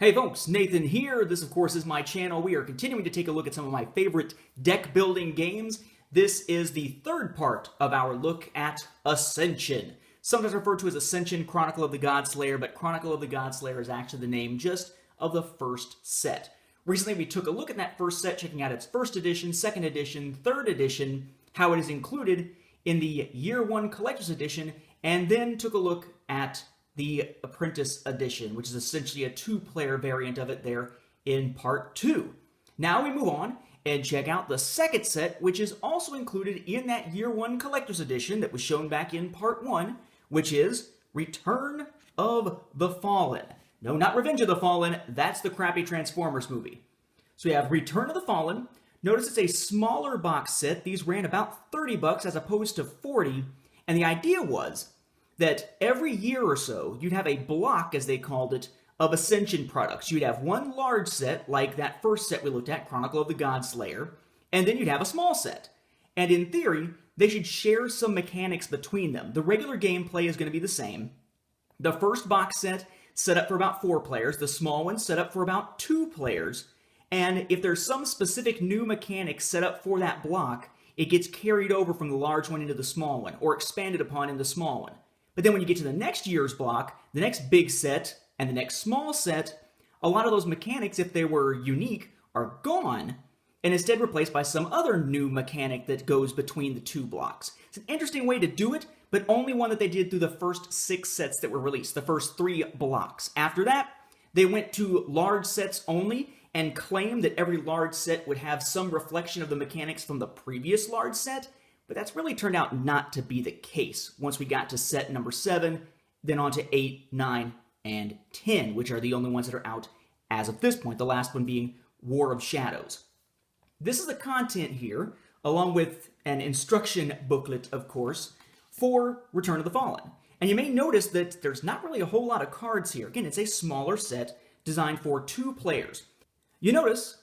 Hey folks, Nathan here. This of course is my channel. We are continuing to take a look at some of my favorite deck building games. This is the third part of our look at Ascension. Sometimes referred to as Ascension, Chronicle of the Godslayer, but Chronicle of the Godslayer is actually the name just of the first set. Recently we took a look at that first set, checking out its first edition, second edition, third edition, how it is included in the Year 1 Collector's Edition, and then took a look at the Apprentice Edition, which is essentially a two-player variant of it there in Part 2. Now we move on and check out the second set, which is also included in that Year 1 Collector's Edition that was shown back in Part 1, which is Return of the Fallen. No, not Revenge of the Fallen, that's the crappy Transformers movie. So we have Return of the Fallen. Notice it's a smaller box set. These ran about $30 as opposed to $40, and the idea was that every year or so, you'd have a block, as they called it, of Ascension products. You'd have one large set, like that first set we looked at, Chronicle of the Godslayer, and then you'd have a small set. And in theory, they should share some mechanics between them. The regular gameplay is going to be the same. The first box set up for about 4 players, the small one set up for about 2 players, and if there's some specific new mechanic set up for that block, it gets carried over from the large one into the small one, or expanded upon in the small one. But then when you get to the next year's block, the next big set, and the next small set, a lot of those mechanics, if they were unique, are gone, and instead replaced by some other new mechanic that goes between the 2 blocks. It's an interesting way to do it, but only one that they did through the first 6 sets that were released, the first 3 blocks. After that, they went to large sets only, and claimed that every large set would have some reflection of the mechanics from the previous large set, but that's really turned out not to be the case once we got to set number 7, then on to 8, 9, and 10, which are the only ones that are out as of this point, the last one being War of Shadows. This is the content here, along with an instruction booklet, of course, for Return of the Fallen. And you may notice that there's not really a whole lot of cards here. Again, it's a smaller set designed for 2 players. You notice,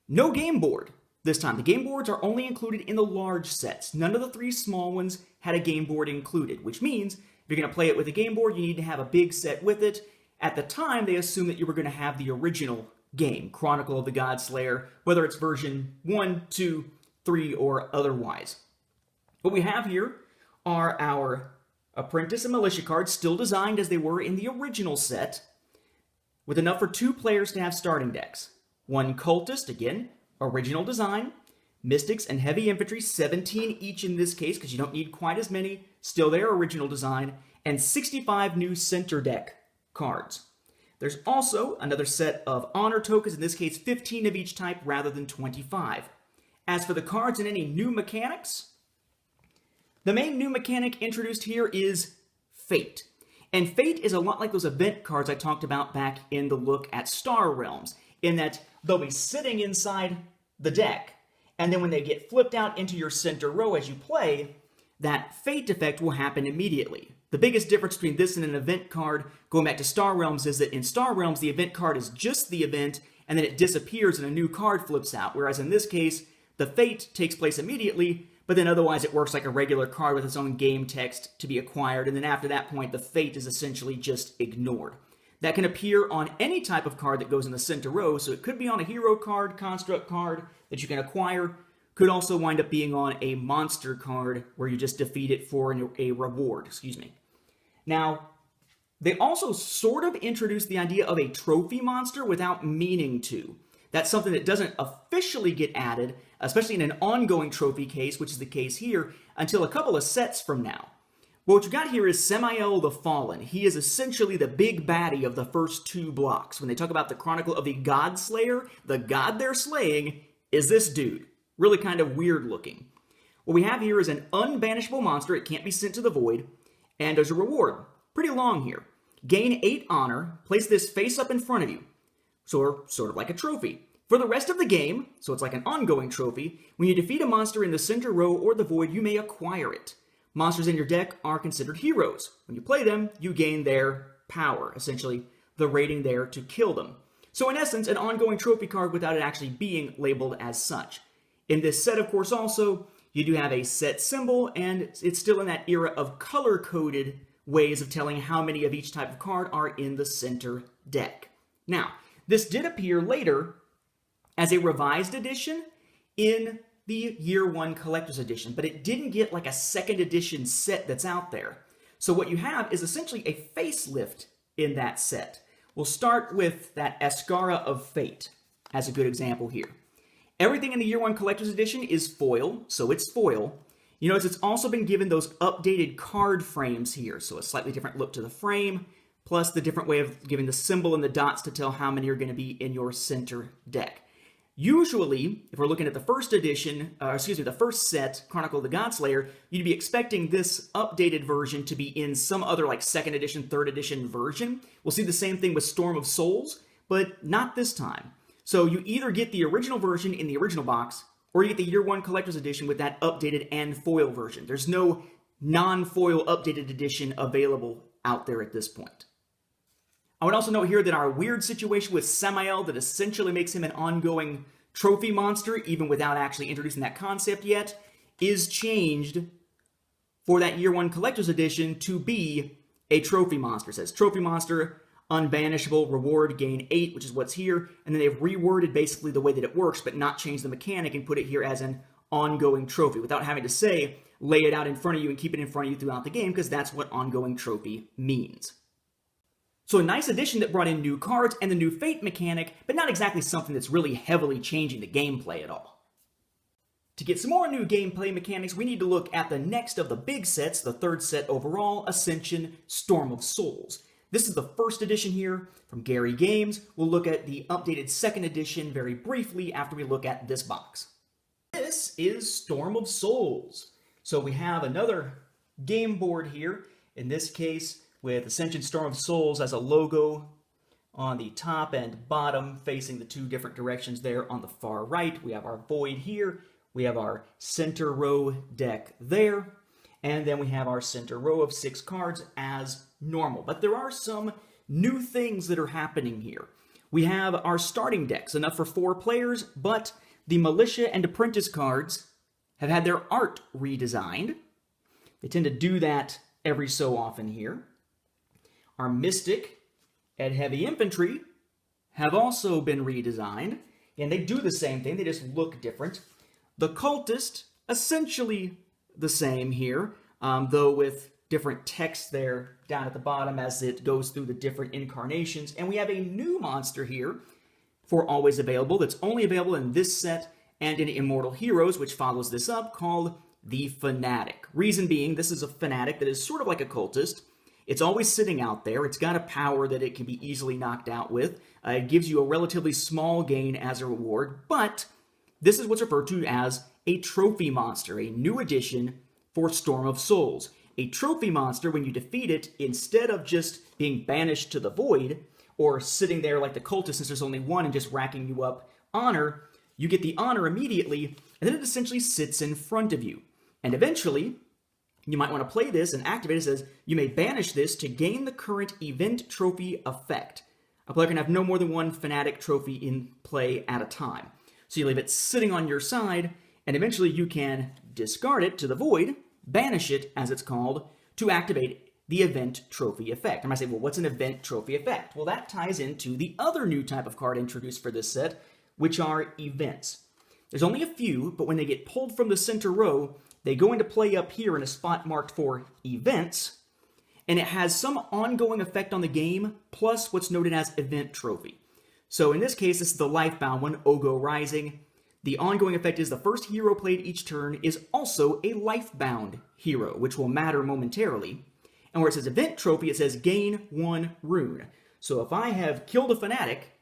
no game board. This time, the game boards are only included in the large sets. None of the 3 small ones had a game board included, which means if you're going to play it with a game board, you need to have a big set with it. At the time, they assumed that you were going to have the original game, Chronicle of the Godslayer, whether it's version 1, 2, 3, or otherwise. What we have here are our Apprentice and Militia cards, still designed as they were in the original set, with enough for 2 players to have starting decks. 1 Cultist, again, original design, Mystics and Heavy Infantry, 17 each in this case, because you don't need quite as many, still their original design, and 65 new center deck cards. There's also another set of honor tokens, in this case 15 of each type rather than 25. As for the cards and any new mechanics, the main new mechanic introduced here is Fate. And Fate is a lot like those event cards I talked about back in the look at Star Realms, in that they'll be sitting inside the deck, and then when they get flipped out into your center row as you play, that Fate effect will happen immediately. The biggest difference between this and an event card, going back to Star Realms, is that in Star Realms, the event card is just the event, and then it disappears and a new card flips out, whereas in this case, the Fate takes place immediately, but then otherwise it works like a regular card with its own game text to be acquired, and then after that point, the Fate is essentially just ignored. That can appear on any type of card that goes in the center row, so it could be on a hero card, construct card that you can acquire, could also wind up being on a monster card where you just defeat it for a reward, Now, they also sort of introduced the idea of a trophy monster without meaning to. That's something that doesn't officially get added, especially in an ongoing trophy case, which is the case here, until a couple of sets from now. Well, what you got here is Samael the Fallen. He is essentially the big baddie of the first 2 blocks. When they talk about the Chronicle of the Godslayer, the god they're slaying is this dude. Really kind of weird looking. What we have here is an unbanishable monster. It can't be sent to the void. And there's a reward. Pretty long here. Gain 8 honor. Place this face up in front of you. So, sort of like a trophy. For the rest of the game, so it's like an ongoing trophy, when you defeat a monster in the center row or the void, you may acquire it. Monsters in your deck are considered heroes. When you play them, you gain their power, essentially the rating there to kill them. So in essence, an ongoing trophy card without it actually being labeled as such. In this set, of course, also, you do have a set symbol, and it's still in that era of color-coded ways of telling how many of each type of card are in the center deck. Now, This did appear later as a revised edition in the Year 1 Collector's Edition, but it didn't get like a second edition set that's out there. So what you have is essentially a facelift in that set. We'll start with that Ascara of Fate as a good example here. Everything in the Year 1 Collector's Edition is foil, so it's foil. You notice it's also been given those updated card frames here, so a slightly different look to the frame, plus the different way of giving the symbol and the dots to tell how many are going to be in your center deck. Usually, if we're looking at the first edition, the first set, Chronicle of the Godslayer, you'd be expecting this updated version to be in some other like second edition, third edition version. We'll see the same thing with Storm of Souls, but not this time. So you either get the original version in the original box, or you get the Year 1 Collector's Edition with that updated and foil version. There's no non-foil updated edition available out there at this point. I would also note here that our weird situation with Samael that essentially makes him an ongoing trophy monster, even without actually introducing that concept yet, is changed for that Year 1 Collector's Edition to be a trophy monster. It says trophy monster, unbanishable, reward, gain 8, which is what's here, and then they've reworded basically the way that it works, but not changed the mechanic and put it here as an ongoing trophy, without having to say, lay it out in front of you and keep it in front of you throughout the game, because that's what ongoing trophy means. So a nice addition that brought in new cards and the new Fate mechanic, but not exactly something that's really heavily changing the gameplay at all. To get some more new gameplay mechanics, we need to look at the next of the big sets, the third set overall, Ascension, Storm of Souls. This is the first edition here from Gary Games. We'll look at the updated second edition very briefly after we look at this box. This is Storm of Souls. So we have another game board here, in this case with Ascension Storm of Souls as a logo on the top and bottom facing the two different directions there on the far right. We have our void here, we have our center row deck there, and then we have our center row of 6 cards as normal. But there are some new things that are happening here. We have our starting decks, enough for 4 players, but the Militia and Apprentice cards have had their art redesigned. They tend to do that every so often here. Our Mystic and Heavy Infantry have also been redesigned, and they do the same thing, they just look different. The Cultist, essentially the same here, though with different text there down at the bottom as it goes through the different incarnations. And we have a new monster here for Always Available that's only available in this set and in Immortal Heroes, which follows this up, called the Fanatic. Reason being, this is a Fanatic that is sort of like a Cultist. It's always sitting out there. It's got a power that it can be easily knocked out with. It gives you a relatively small gain as a reward, but this is what's referred to as a trophy monster, a new addition for Storm of Souls. A trophy monster, when you defeat it, instead of just being banished to the void, or sitting there like the Cultist since there's only one and just racking you up honor, you get the honor immediately, and then it essentially sits in front of you. And eventually, you might want to play this and activate it. It says, you may banish this to gain the current event trophy effect. A player can have no more than one Fanatic trophy in play at a time. So you leave it sitting on your side, and eventually you can discard it to the void, banish it, as it's called, to activate the event trophy effect. I might say, well, what's an event trophy effect? Well, that ties into the other new type of card introduced for this set, which are events. There's only a few, but when they get pulled from the center row, they go into play up here in a spot marked for events, and it has some ongoing effect on the game, plus what's noted as event trophy. So in this case, this is the Lifebound one, Ogo Rising. The ongoing effect is the first hero played each turn is also a Lifebound hero, which will matter momentarily. And where it says event trophy, it says gain 1 rune. So if I have killed a Fanatic,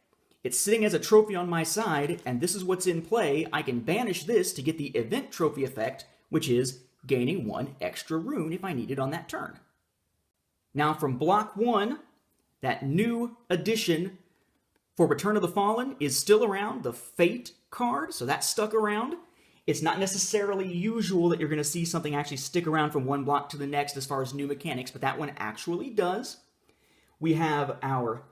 it's sitting as a trophy on my side, and this is what's in play, I can banish this to get the event trophy effect, which is gaining 1 extra rune if I need it on that turn. Now from block 1, that new addition for Return of the Fallen is still around, the Fate card, so that's stuck around. It's not necessarily usual that you're going to see something actually stick around from one block to the next as far as new mechanics, but that one actually does. We have our,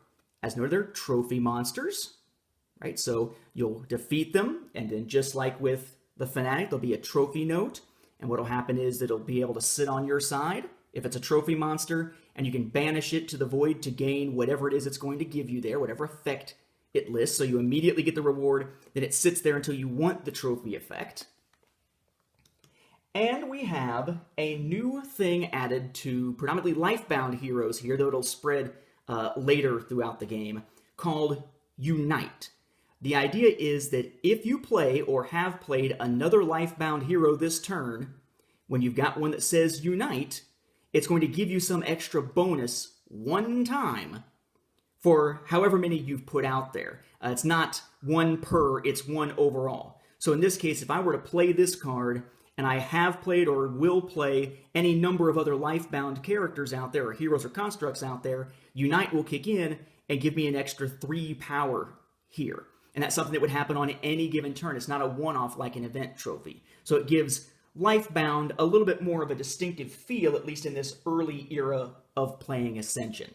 as noted there, trophy monsters, right? So you'll defeat them, and then just like with the Fanatic, there'll be a trophy note, and what'll happen is that it'll be able to sit on your side if it's a trophy monster, and you can banish it to the void to gain whatever it is it's going to give you there, whatever effect it lists, so you immediately get the reward, then it sits there until you want the trophy effect. And we have a new thing added to predominantly Lifebound heroes here, though it'll spread later throughout the game, called Unite. The idea is that if you play or have played another Lifebound hero this turn, when you've got one that says Unite, it's going to give you some extra bonus one time for however many you've put out there. It's not one per, it's one overall. So in this case, if I were to play this card, and I have played or will play any number of other Lifebound characters out there, or heroes or constructs out there, Unite will kick in and give me an extra 3 power here. And that's something that would happen on any given turn. It's not a one-off like an event trophy. So it gives Lifebound a little bit more of a distinctive feel, at least in this early era of playing Ascension.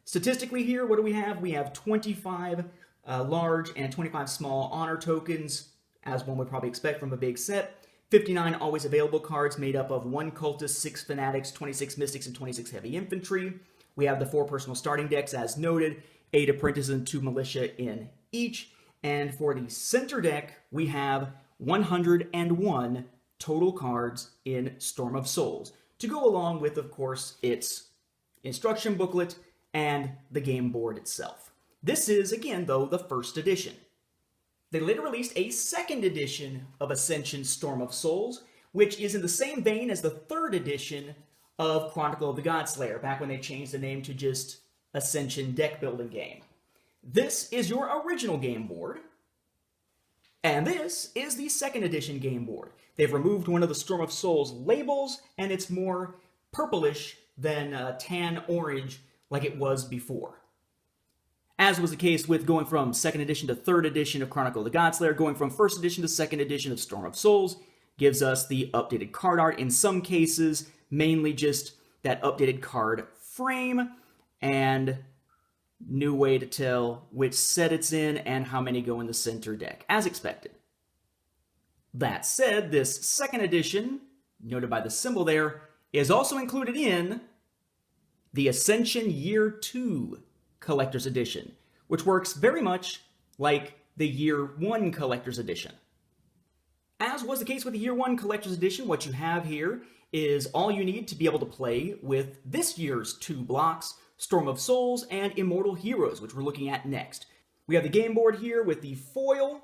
Statistically here, what do we have? We have 25 large and 25 small honor tokens, as one would probably expect from a big set. 59 always available cards made up of 1 cultist, 6 fanatics, 26 mystics, and 26 heavy infantry. We have the 4 personal starting decks as noted, 8 apprentices and 2 militia in each. And for the center deck, we have 101 total cards in Storm of Souls, to go along with, of course, its instruction booklet and the game board itself. This is, again, though, the first edition. They later released a second edition of Ascension Storm of Souls, which is in the same vein as the third edition of Chronicle of the Godslayer, back when they changed the name to just Ascension Deck Building Game. This is your original game board, and this is the second edition game board. They've removed one of the Storm of Souls labels, and it's more purplish than tan orange like it was before. As was the case with going from 2nd edition to 3rd edition of Chronicle of the Godslayer, going from 1st edition to 2nd edition of Storm of Souls gives us the updated card art. In some cases, mainly just that updated card frame and new way to tell which set it's in and how many go in the center deck, as expected. That said, this 2nd edition, noted by the symbol there, is also included in the Ascension Year 2 Collector's Edition, which works very much like the Year 1 Collector's Edition. As was the case with the Year 1 Collector's Edition, what you have here is all you need to be able to play with this year's 2 blocks, Storm of Souls and Immortal Heroes, which we're looking at next. We have the game board here with the foil.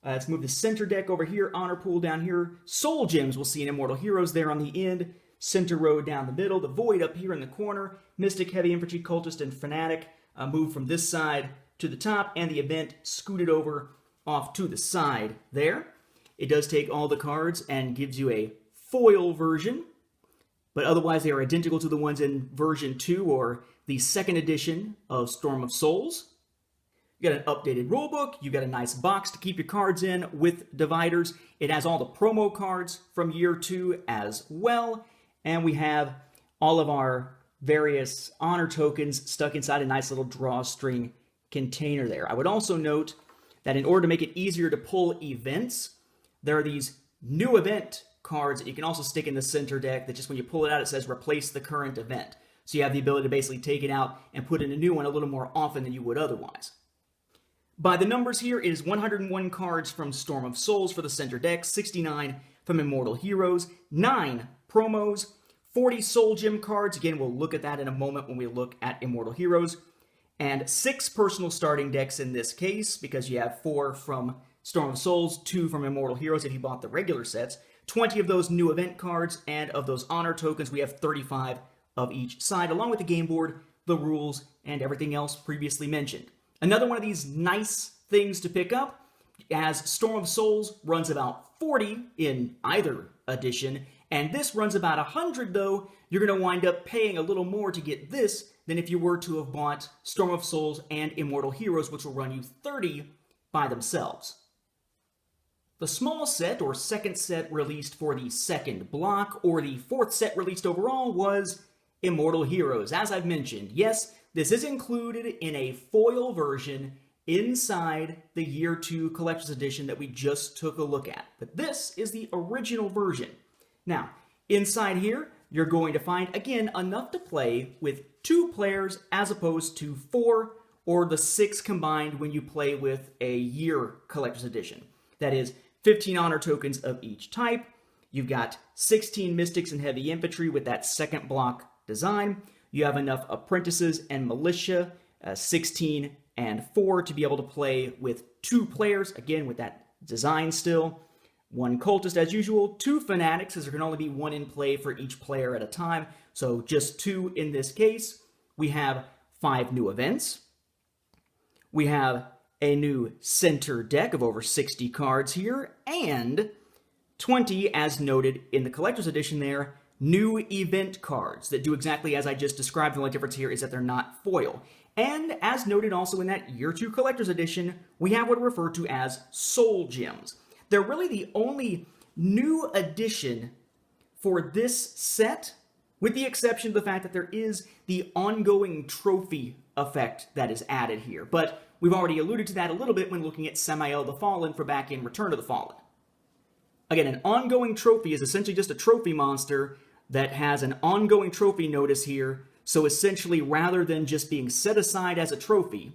Let's move the center deck over here, honor pool down here. Soul gems, we'll see in Immortal Heroes there on the end. Center row down the middle, the void up here in the corner. Mystic, heavy infantry, cultist, and fanatic move from this side to the top, and the event scooted over off to the side there. It does take all the cards and gives you a foil version, but otherwise they are identical to the ones in version 2 or the 2nd edition of Storm of Souls. You got an updated rulebook, you got a nice box to keep your cards in with dividers. It has all the promo cards from year 2 as well, and we have all of our various honor tokens stuck inside a nice little drawstring container there. I would also note that in order to make it easier to pull events, there are these new event cards that you can also stick in the center deck that just when you pull it out, it says replace the current event. So you have the ability to basically take it out and put in a new one a little more often than you would otherwise. By the numbers here, it is 101 cards from Storm of Souls for the center deck, 69 from Immortal Heroes, 9 promos, 40 Soul Gem cards, again we'll look at that in a moment when we look at Immortal Heroes, and 6 personal starting decks in this case, because you have 4 from Storm of Souls, 2 from Immortal Heroes if you bought the regular sets, 20 of those new event cards, and of those honor tokens we have 35 of each side, along with the game board, the rules, and everything else previously mentioned. Another one of these nice things to pick up, as Storm of Souls runs about 40 in either edition, and this runs about 100 though, you're going to wind up paying a little more to get this than if you were to have bought Storm of Souls and Immortal Heroes, which will run you 30 by themselves. The small set, or second set released for the second block, or the 4th set released overall, was Immortal Heroes. As I've mentioned, yes, this is included in a foil version inside the Year 2 Collector's Edition that we just took a look at. But this is the original version. Now, inside here, you're going to find, again, enough to play with 2 players as opposed to 4 or the 6 combined when you play with a year collector's edition. That is 15 honor tokens of each type. You've got 16 mystics and heavy infantry with that second block design. You have enough apprentices and militia, 16 and 4, to be able to play with 2 players, again with that design still. 1 cultist as usual, 2 fanatics, as there can only be 1 in play for each player at a time, so just 2 in this case. We have 5 new events. We have a new center deck of over 60 cards here, and 20, as noted in the collector's edition there, new event cards that do exactly as I just described. The only difference here is that they're not foil. And as noted also in that Year 2 collector's edition, we have what are referred to as soul gems. They're really the only new addition for this set, with the exception of the fact that there is the ongoing trophy effect that is added here. But we've already alluded to that a little bit when looking at Samael the Fallen for back in Return of the Fallen. Again, an ongoing trophy is essentially just a trophy monster that has an ongoing trophy notice here. So essentially, rather than just being set aside as a trophy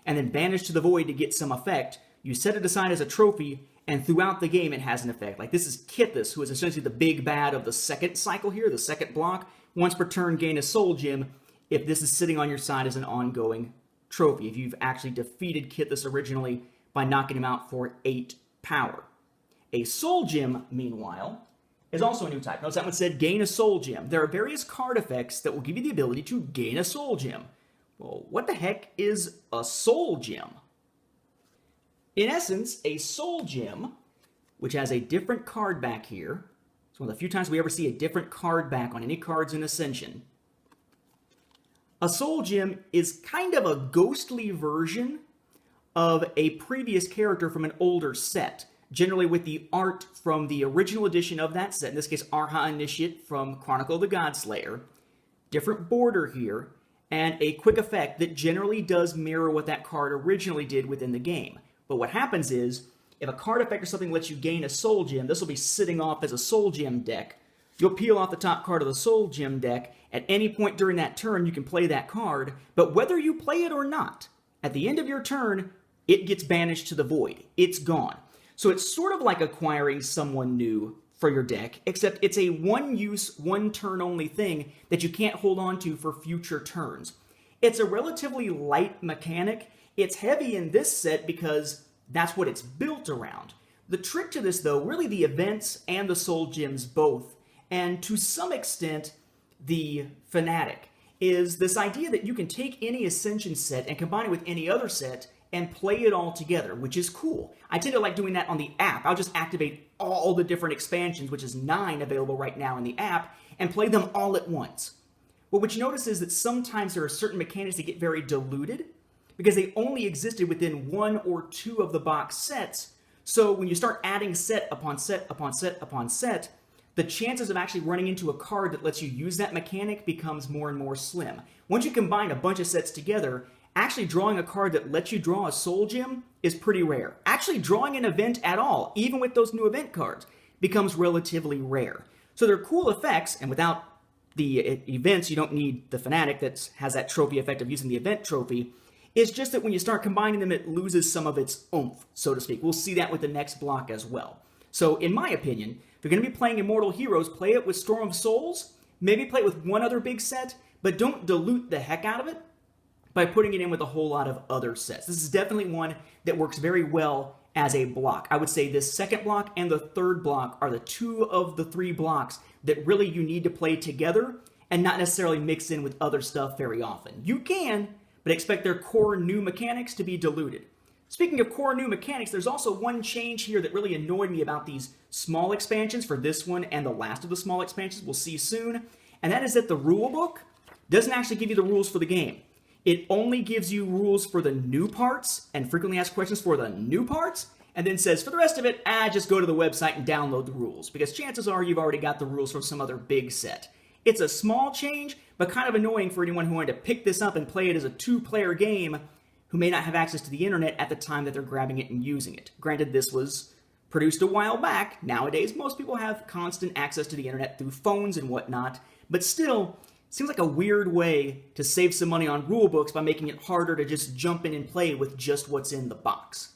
and then banished to the void to get some effect, you set it aside as a trophy, and throughout the game it has an effect. Like this is Kithis, who is essentially the big bad of the second cycle here, the second block. Once per turn, gain a soul gem if this is sitting on your side as an ongoing trophy, if you've actually defeated Kithis originally by knocking him out for 8 power. A soul gem, meanwhile, is also a new type. Notice that one said gain a soul gem. There are various card effects that will give you the ability to gain a soul gem. Well, what the heck is a soul gem? In essence, a soul gem, which has a different card back here, it's one of the few times we ever see a different card back on any cards in Ascension. A soul gem is kind of a ghostly version of a previous character from an older set, generally with the art from the original edition of that set, in this case Arha Initiate from Chronicle of the Godslayer. Different border here, and a quick effect that generally does mirror what that card originally did within the game. But what happens is, if a card effect or something lets you gain a soul gem, this will be sitting off as a soul gem deck. You'll peel off the top card of the soul gem deck. At any point during that turn, you can play that card, but whether you play it or not, at the end of your turn, it gets banished to the void. It's gone. So it's sort of like acquiring someone new for your deck, except it's a one-use, one-turn-only thing that you can't hold on to for future turns. It's a relatively light mechanic. It's heavy in this set because that's what it's built around. The trick to this, though, really the events and the soul gems both, and to some extent, the fanatic, is this idea that you can take any Ascension set and combine it with any other set and play it all together, which is cool. I tend to like doing that on the app. I'll just activate all the different expansions, which is 9 available right now in the app, and play them all at once. Well, what you notice is that sometimes there are certain mechanics that get very diluted because they only existed within 1 or 2 of the box sets. So when you start adding set upon set upon set upon set, the chances of actually running into a card that lets you use that mechanic becomes more and more slim. Once you combine a bunch of sets together, actually drawing a card that lets you draw a soul gem is pretty rare. Actually drawing an event at all, even with those new event cards, becomes relatively rare. So they're cool effects, and without the events, you don't need the fanatic that has that trophy effect of using the event trophy. It's just that when you start combining them, it loses some of its oomph, so to speak. We'll see that with the next block as well. So in my opinion, if you're going to be playing Immortal Heroes, play it with Storm of Souls, maybe play it with one other big set, but don't dilute the heck out of it by putting it in with a whole lot of other sets. This is definitely one that works very well as a block. I would say this second block and the third block are the 2 of the 3 blocks that really you need to play together and not necessarily mix in with other stuff very often. You can, but expect their core new mechanics to be diluted. Speaking of core new mechanics, there's also one change here that really annoyed me about these small expansions for this one and the last of the small expansions we'll see soon, and that is that the rulebook doesn't actually give you the rules for the game. It only gives you rules for the new parts and frequently asked questions for the new parts, and then says for the rest of it, just go to the website and download the rules, because chances are you've already got the rules from some other big set. It's a small change, but kind of annoying for anyone who wanted to pick this up and play it as a 2-player game who may not have access to the internet at the time that they're grabbing it and using it. Granted, this was produced a while back. Nowadays, most people have constant access to the internet through phones and whatnot, but still, Seems like a weird way to save some money on rulebooks by making it harder to just jump in and play with just what's in the box.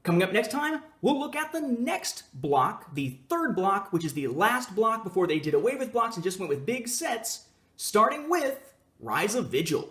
Coming up next time, we'll look at the next block, the third block, which is the last block before they did away with blocks and just went with big sets, starting with Rise of Vigil.